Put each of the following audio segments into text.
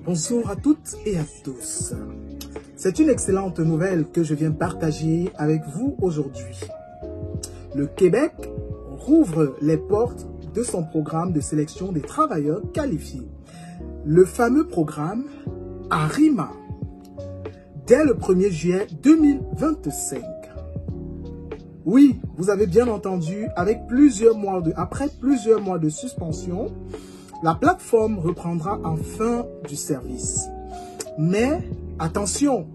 Bonjour à toutes et à tous. C'est une excellente nouvelle que je viens partager avec vous aujourd'hui. Le Québec rouvre les portes de son programme de sélection des travailleurs qualifiés. Le fameux programme ARIMA, dès le 1er juillet 2025. Oui, vous avez bien entendu, après plusieurs mois de suspension, la plateforme reprendra enfin du service. Mais attention,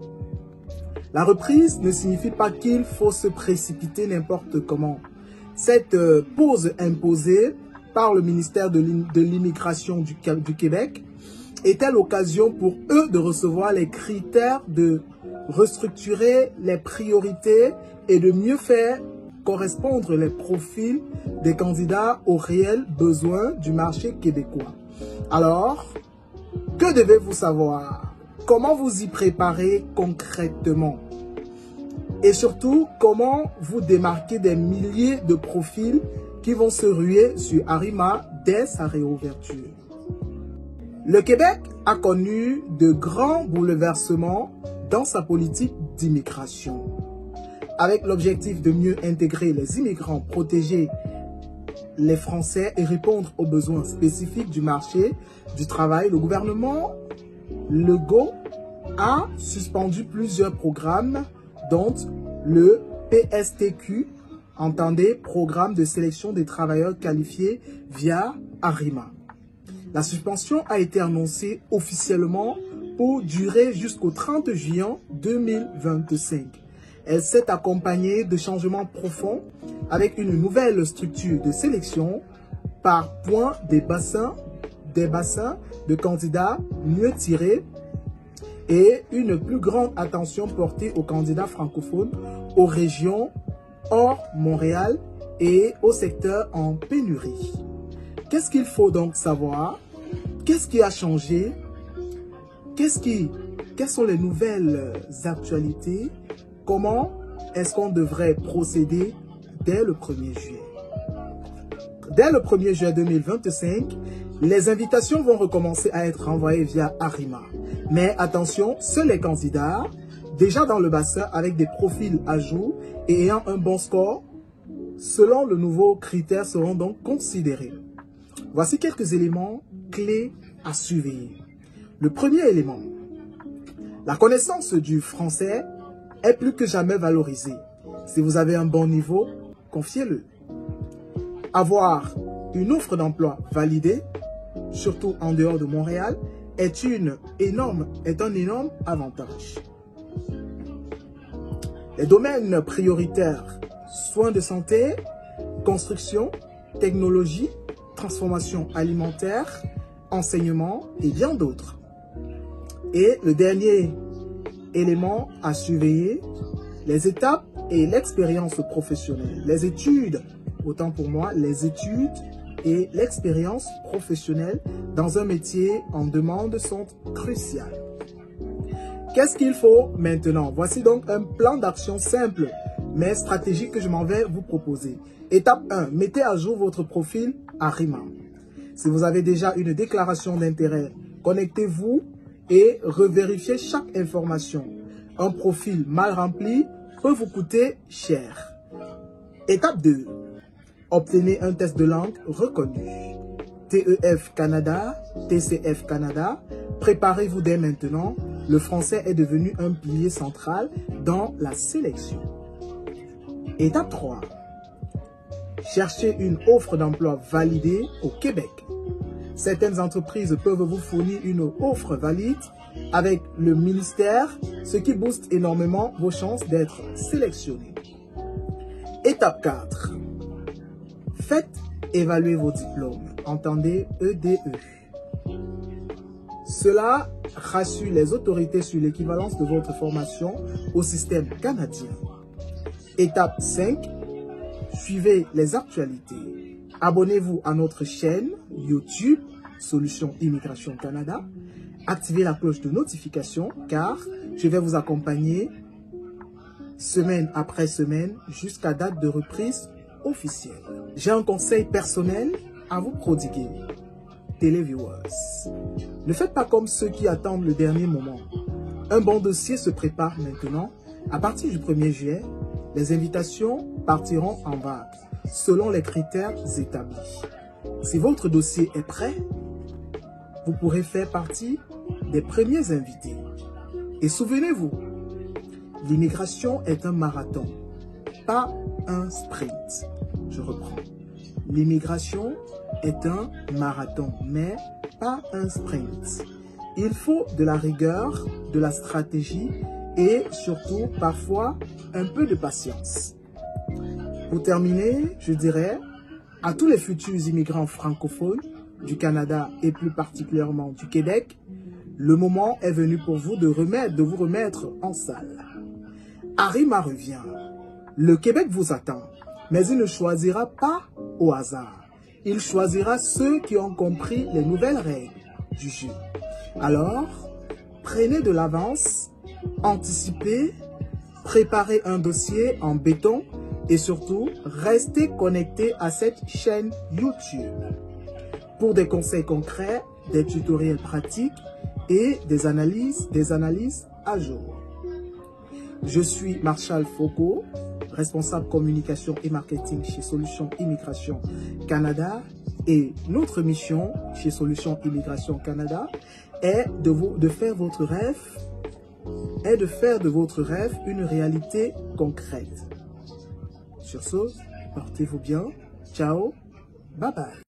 la reprise ne signifie pas qu'il faut se précipiter n'importe comment. Cette pause imposée par le ministère de l'Immigration du Québec était l'occasion pour eux de recevoir les critères, de restructurer les priorités et de mieux faire correspondre les profils des candidats aux réels besoins du marché québécois. Alors, que devez-vous savoir? Comment vous y préparer concrètement? Et surtout, comment vous démarquer des milliers de profils qui vont se ruer sur ARIMA dès sa réouverture? Le Québec a connu de grands bouleversements dans sa politique d'immigration. Avec l'objectif de mieux intégrer les immigrants, protéger les Français et répondre aux besoins spécifiques du marché du travail, le gouvernement Legault a suspendu plusieurs programmes, dont le PSTQ, entendez, Programme de sélection des travailleurs qualifiés via ARIMA. La suspension a été annoncée officiellement pour durer jusqu'au 30 juillet 2025. Elle s'est accompagnée de changements profonds avec une nouvelle structure de sélection par points des bassins de candidats mieux tirés et une plus grande attention portée aux candidats francophones, aux régions hors Montréal et au secteur en pénurie. Qu'est-ce qu'il faut donc savoir? Qu'est-ce qui a changé? Quelles sont les nouvelles actualités? Comment est-ce qu'on devrait procéder dès le 1er juillet? Dès le 1er juillet 2025, les invitations vont recommencer à être envoyées via ARIMA. Mais attention, seuls les candidats déjà dans le bassin avec des profils à jour et ayant un bon score, selon le nouveau critère, seront donc considérés. Voici quelques éléments clés à surveiller. Le premier élément, la connaissance du français est plus que jamais valorisée. Si vous avez un bon niveau, confiez-le. Avoir une offre d'emploi validée, surtout en dehors de Montréal, est un énorme avantage. Les domaines prioritaires, soins de santé, construction, technologie, transformation alimentaire, enseignement et bien d'autres. Et le dernier élément à surveiller, les étapes et l'expérience professionnelle. Les études, autant pour moi, les études et l'expérience professionnelle dans un métier en demande sont cruciales. Qu'est-ce qu'il faut maintenant? Voici donc un plan d'action simple mais stratégique que je m'en vais vous proposer. Étape 1, mettez à jour votre profil ARIMA. Si vous avez déjà une déclaration d'intérêt, connectez-vous et revérifiez chaque information. Un profil mal rempli peut vous coûter cher. Étape 2. Obtenez un test de langue reconnu. TEF Canada, TCF Canada. Préparez-vous dès maintenant. Le français est devenu un pilier central dans la sélection. Étape 3. Cherchez une offre d'emploi validée au Québec. Certaines entreprises peuvent vous fournir une offre valide avec le ministère, ce qui booste énormément vos chances d'être sélectionné. Étape 4. Faites évaluer vos diplômes. Entendez EDE. Cela rassure les autorités sur l'équivalence de votre formation au système canadien. Étape 5. Suivez les actualités. Abonnez-vous à notre chaîne YouTube Solutions Immigration Canada. Activez la cloche de notification car je vais vous accompagner semaine après semaine jusqu'à date de reprise officiel. J'ai un conseil personnel à vous prodiguer. Téléviewers, ne faites pas comme ceux qui attendent le dernier moment. Un bon dossier se prépare maintenant. À partir du 1er juillet, les invitations partiront en vague selon les critères établis. Si votre dossier est prêt, vous pourrez faire partie des premiers invités. Et souvenez-vous, l'immigration est un marathon, pas un sprint. Je reprends. L'immigration est un marathon, mais pas un sprint. Il faut de la rigueur, de la stratégie et surtout, parfois, un peu de patience. Pour terminer, je dirais à tous les futurs immigrants francophones du Canada et plus particulièrement du Québec, le moment est venu pour vous de vous remettre en salle. Arima revient. Le Québec vous attend, mais il ne choisira pas au hasard. Il choisira ceux qui ont compris les nouvelles règles du jeu. Alors, prenez de l'avance, anticipez, préparez un dossier en béton et surtout, restez connectés à cette chaîne YouTube pour des conseils concrets, des tutoriels pratiques et des analyses à jour. Je suis Marshall Foucault, responsable communication et marketing chez Solutions Immigration Canada, et notre mission chez Solutions Immigration Canada est de faire de votre rêve une réalité concrète. Sur ce, portez-vous bien. Ciao, bye bye.